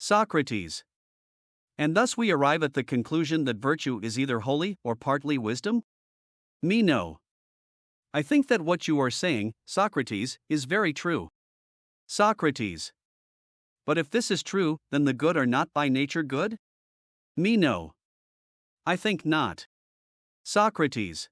Socrates. And thus we arrive at the conclusion that virtue is either wholly or partly wisdom? Meno. I think that what you are saying, Socrates, is very true. Socrates. But if this is true, then the good are not by nature good? Meno. I think not. Socrates.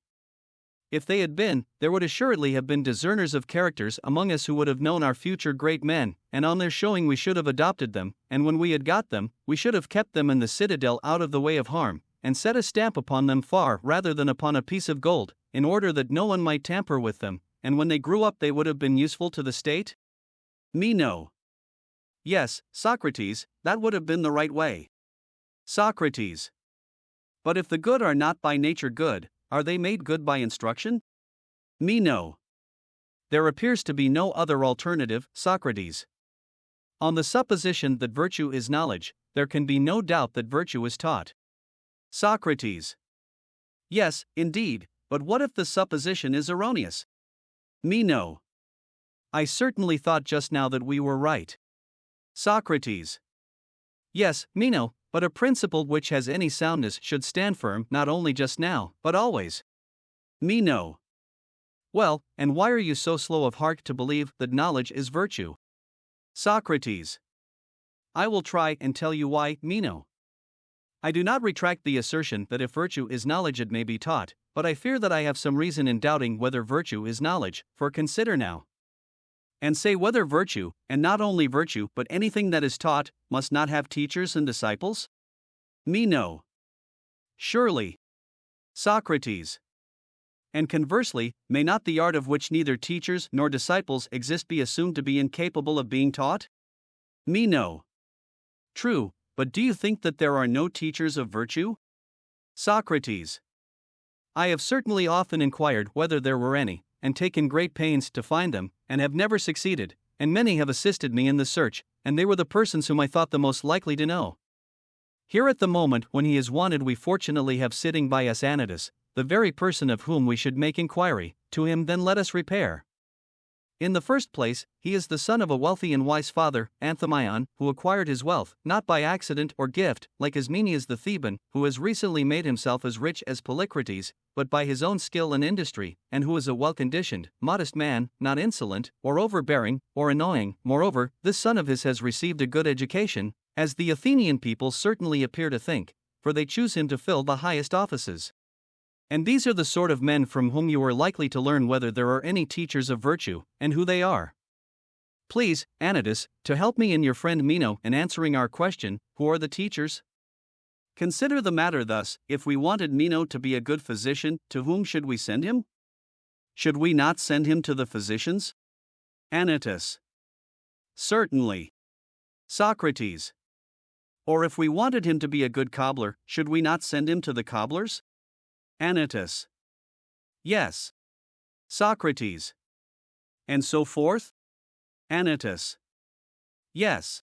If they had been, there would assuredly have been discerners of characters among us who would have known our future great men, and on their showing we should have adopted them, and when we had got them, we should have kept them in the citadel out of the way of harm, and set a stamp upon them far rather than upon a piece of gold, in order that no one might tamper with them, and when they grew up they would have been useful to the state? Meno. Yes, Socrates, that would have been the right way. Socrates. But if the good are not by nature good, are they made good by instruction? Meno. There appears to be no other alternative, Socrates. On the supposition that virtue is knowledge, there can be no doubt that virtue is taught. Socrates. Yes, indeed, but what if the supposition is erroneous? Meno. I certainly thought just now that we were right. Socrates. Yes, Meno, but a principle which has any soundness should stand firm not only just now, but always. Meno. Well, and why are you so slow of heart to believe that knowledge is virtue? Socrates. I will try and tell you why, Meno. I do not retract the assertion that if virtue is knowledge it may be taught, but I fear that I have some reason in doubting whether virtue is knowledge, for consider now. And say whether virtue, and not only virtue but anything that is taught, must not have teachers and disciples? Meno. Surely. Socrates. And conversely, may not the art of which neither teachers nor disciples exist be assumed to be incapable of being taught? Meno. True, but do you think that there are no teachers of virtue? Socrates. I have certainly often inquired whether there were any, and taken great pains to find them, and have never succeeded, and many have assisted me in the search, and they were the persons whom I thought the most likely to know. Here at the moment when he is wanted we fortunately have sitting by us Anytus, the very person of whom we should make inquiry. To him then let us repair. In the first place, he is the son of a wealthy and wise father, Anthemion, who acquired his wealth, not by accident or gift, like Ismenias the Theban, who has recently made himself as rich as Polycrates, but by his own skill and industry, and who is a well-conditioned, modest man, not insolent, or overbearing, or annoying. Moreover, this son of his has received a good education, as the Athenian people certainly appear to think, for they choose him to fill the highest offices. And these are the sort of men from whom you are likely to learn whether there are any teachers of virtue, and who they are. Please, Anytus, to help me and your friend Meno in answering our question, who are the teachers? Consider the matter thus: if we wanted Meno to be a good physician, to whom should we send him? Should we not send him to the physicians? Anytus. Certainly. Socrates. Or if we wanted him to be a good cobbler, should we not send him to the cobblers? Anytus. Yes. Socrates. And so forth? Anytus. Yes.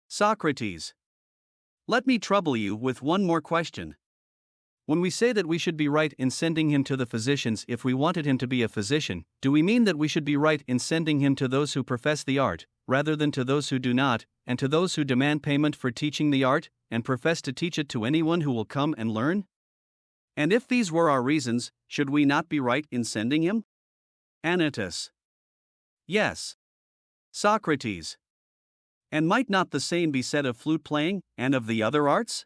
Socrates. Let me trouble you with one more question. When we say that we should be right in sending him to the physicians if we wanted him to be a physician, do we mean that we should be right in sending him to those who profess the art, rather than to those who do not, and to those who demand payment for teaching the art, and profess to teach it to anyone who will come and learn? And if these were our reasons, should we not be right in sending him? Anytus. Yes. Socrates. And might not the same be said of flute playing, and of the other arts?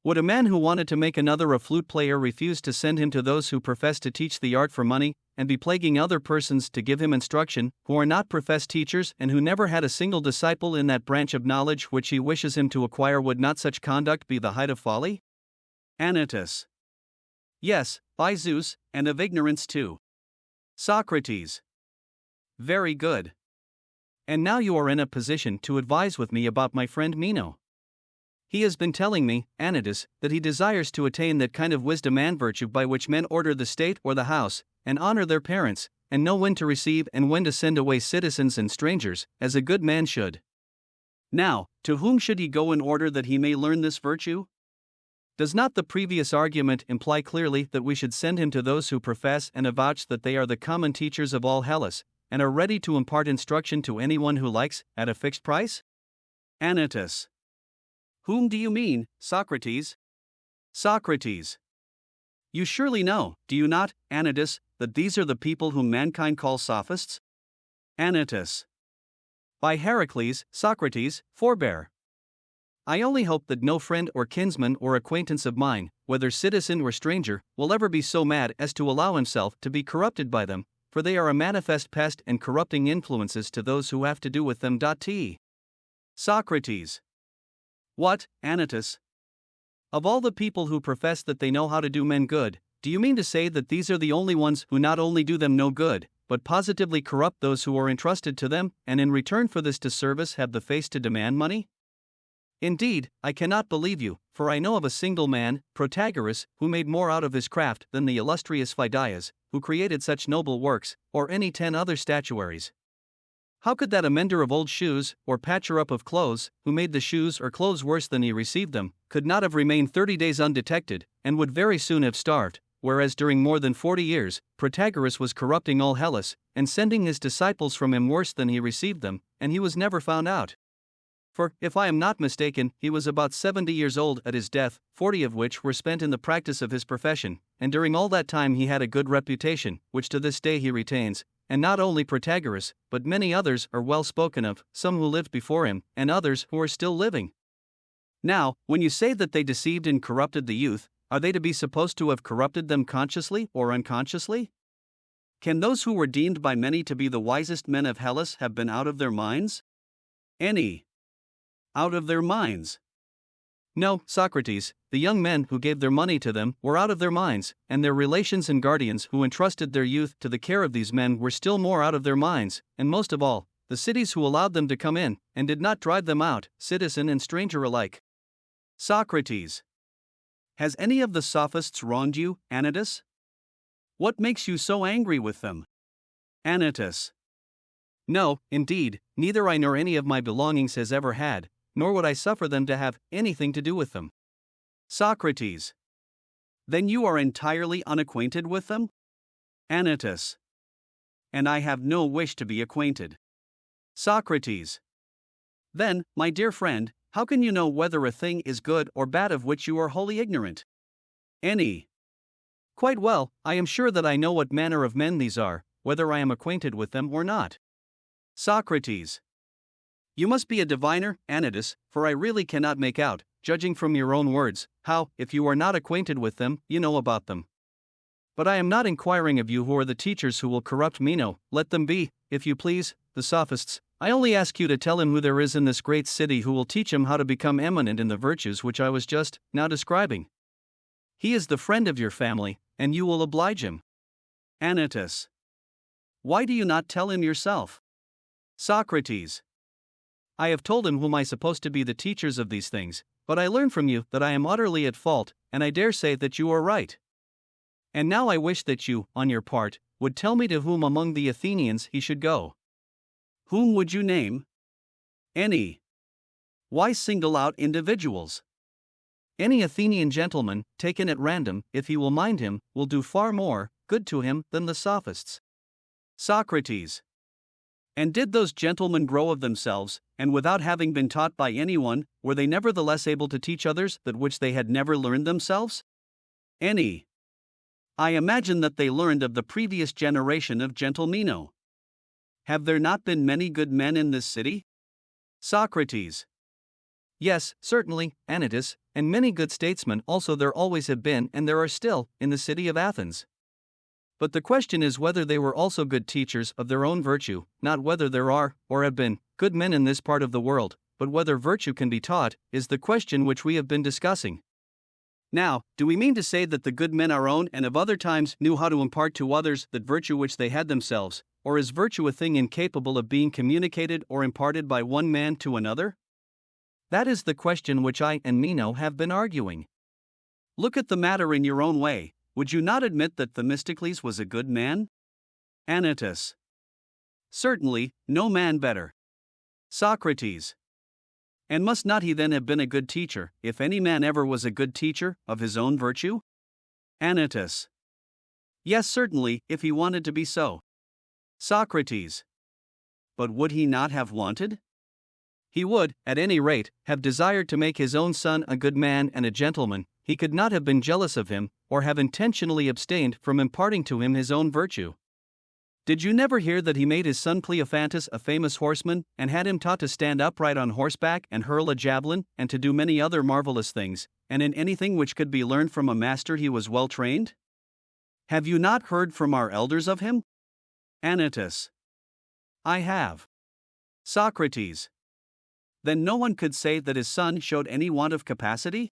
Would a man who wanted to make another a flute player refuse to send him to those who profess to teach the art for money, and be plaguing other persons to give him instruction, who are not professed teachers and who never had a single disciple in that branch of knowledge which he wishes him to acquire? Would not such conduct be the height of folly? Anytus. Yes, by Zeus, and of ignorance too. Socrates. Very good. And now you are in a position to advise with me about my friend Meno. He has been telling me, Anytus, that he desires to attain that kind of wisdom and virtue by which men order the state or the house, and honor their parents, and know when to receive and when to send away citizens and strangers, as a good man should. Now, to whom should he go in order that he may learn this virtue? Does not the previous argument imply clearly that we should send him to those who profess and avouch that they are the common teachers of all Hellas, and are ready to impart instruction to anyone who likes, at a fixed price? Anytus. Whom do you mean, Socrates? Socrates. You surely know, do you not, Anytus, that these are the people whom mankind calls sophists? Anytus. By Heracles, Socrates, forbear. I only hope that no friend or kinsman or acquaintance of mine, whether citizen or stranger, will ever be so mad as to allow himself to be corrupted by them, for they are a manifest pest and corrupting influences to those who have to do with them. T. Socrates. What, Anytus? Of all the people who profess that they know how to do men good, do you mean to say that these are the only ones who not only do them no good, but positively corrupt those who are entrusted to them, and in return for this disservice have the face to demand money? Indeed, I cannot believe you, for I know of a single man, Protagoras, who made more out of his craft than the illustrious Phidias, who created such noble works, or any 10 other statuaries. How could that amender of old shoes, or patcher up of clothes, who made the shoes or clothes worse than he received them, could not have remained 30 days undetected, and would very soon have starved, whereas during more than 40 years, Protagoras was corrupting all Hellas, and sending his disciples from him worse than he received them, and he was never found out. For, if I am not mistaken, he was about 70 years old at his death, 40 of which were spent in the practice of his profession, and during all that time he had a good reputation, which to this day he retains, and not only Protagoras, but many others are well spoken of, some who lived before him, and others who are still living. Now, when you say that they deceived and corrupted the youth, are they to be supposed to have corrupted them consciously or unconsciously? Can those who were deemed by many to be the wisest men of Hellas have been out of their minds? Any. Out of their minds? No, Socrates, the young men who gave their money to them were out of their minds, and their relations and guardians who entrusted their youth to the care of these men were still more out of their minds, and most of all, the cities who allowed them to come in, and did not drive them out, citizen and stranger alike. Socrates. Has any of the sophists wronged you, Anytus? What makes you so angry with them? Anytus. No, indeed, neither I nor any of my belongings has ever had, nor would I suffer them to have anything to do with them. Socrates. Then you are entirely unacquainted with them? Anytus. And I have no wish to be acquainted. Socrates. Then, my dear friend, how can you know whether a thing is good or bad of which you are wholly ignorant? Any. Quite well, I am sure that I know what manner of men these are, whether I am acquainted with them or not. Socrates. You must be a diviner, Anytus, for I really cannot make out, judging from your own words, how, if you are not acquainted with them, you know about them. But I am not inquiring of you who are the teachers who will corrupt Meno, let them be, if you please, the sophists. I only ask you to tell him who there is in this great city who will teach him how to become eminent in the virtues which I was just now describing. He is the friend of your family, and you will oblige him. Anytus. Why do you not tell him yourself? Socrates. I have told him whom I suppose to be the teachers of these things, but I learn from you that I am utterly at fault, and I dare say that you are right. And now I wish that you, on your part, would tell me to whom among the Athenians he should go. Whom would you name? Any. Why single out individuals? Any Athenian gentleman, taken at random, if he will mind him, will do far more good to him than the sophists. Socrates. And did those gentlemen grow of themselves, and without having been taught by anyone, were they nevertheless able to teach others that which they had never learned themselves? Any. I imagine that they learned of the previous generation of gentle Meno. Have there not been many good men in this city? Socrates. Yes, certainly, Anytus, and many good statesmen also there always have been and there are still, in the city of Athens. But the question is whether they were also good teachers of their own virtue, not whether there are, or have been, good men in this part of the world, but whether virtue can be taught, is the question which we have been discussing. Now, do we mean to say that the good men our own and of other times knew how to impart to others that virtue which they had themselves, or is virtue a thing incapable of being communicated or imparted by one man to another? That is the question which I and Meno have been arguing. Look at the matter in your own way. Would you not admit that Themistocles was a good man? Anytus. Certainly, no man better. Socrates. And must not he then have been a good teacher, if any man ever was a good teacher, of his own virtue? Anytus. Yes, certainly, if he wanted to be so. Socrates. But would he not have wanted? He would, at any rate, have desired to make his own son a good man and a gentleman. He could not have been jealous of him, or have intentionally abstained from imparting to him his own virtue. Did you never hear that he made his son Cleophantus a famous horseman, and had him taught to stand upright on horseback and hurl a javelin, and to do many other marvelous things, and in anything which could be learned from a master he was well trained? Have you not heard from our elders of him? Anytus. I have. Socrates. Then no one could say that his son showed any want of capacity?